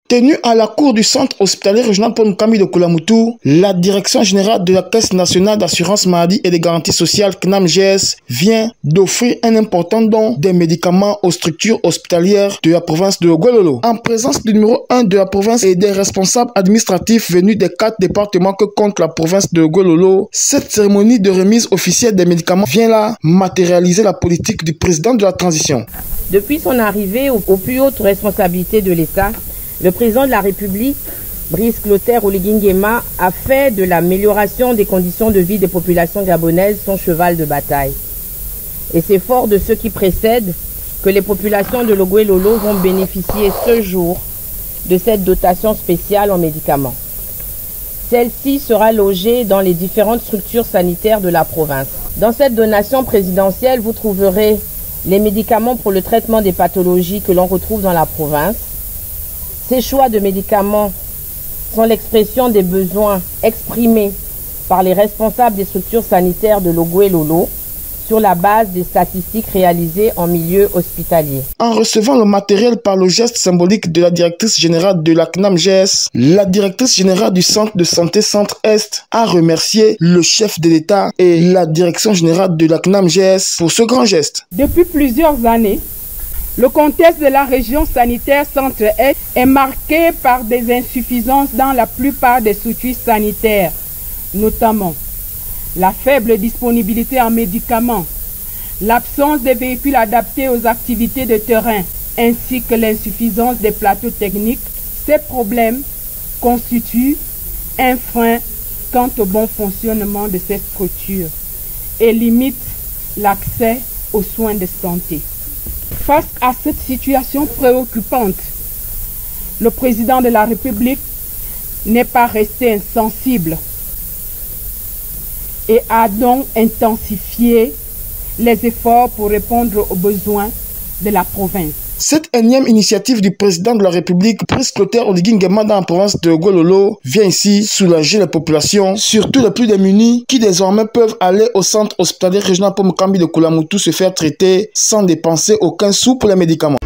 Tenue à la cour du centre hospitalier régional Paul Mukambi de Koulamoutou, la direction générale de la Caisse nationale d'assurance maladie et des garanties sociales CNAMGS vient d'offrir un important don des médicaments aux structures hospitalières de la province de Gololo. En présence du numéro 1 de la province et des responsables administratifs venus des 4 départements que compte la province de Gololo, cette cérémonie de remise officielle des médicaments vient là matérialiser la politique du président de la transition. Depuis son arrivée aux plus hautes responsabilités de l'État, le président de la République, Brice Clotaire Oligui Nguema, a fait de l'amélioration des conditions de vie des populations gabonaises son cheval de bataille. Et c'est fort de ceux qui précèdent que les populations de Logoué-Lolo vont bénéficier ce jour de cette dotation spéciale en médicaments. Celle-ci sera logée dans les différentes structures sanitaires de la province. Dans cette donation présidentielle, vous trouverez les médicaments pour le traitement des pathologies que l'on retrouve dans la province. Ces choix de médicaments sont l'expression des besoins exprimés par les responsables des structures sanitaires de Logoué-Lolo sur la base des statistiques réalisées en milieu hospitalier. En recevant le matériel par le geste symbolique de la directrice générale de la CNAMGS, la directrice générale du centre de santé Centre-Est a remercié le chef de l'État et la direction générale de la CNAMGS pour ce grand geste. Depuis plusieurs années, le contexte de la région sanitaire Centre-Est est marqué par des insuffisances dans la plupart des structures sanitaires, notamment la faible disponibilité en médicaments, l'absence des véhicules adaptés aux activités de terrain, ainsi que l'insuffisance des plateaux techniques. Ces problèmes constituent un frein quant au bon fonctionnement de ces structures et limitent l'accès aux soins de santé. Face à cette situation préoccupante, le président de la République n'est pas resté insensible et a donc intensifié les efforts pour répondre aux besoins de la province. Cette énième initiative du président de la République, Brice Clotaire Oligui Nguema dans la province de Gololo, vient ici soulager les populations, surtout les plus démunis, qui désormais peuvent aller au centre hospitalier régional Paul Mukambi de Koulamoutou se faire traiter sans dépenser aucun sou pour les médicaments.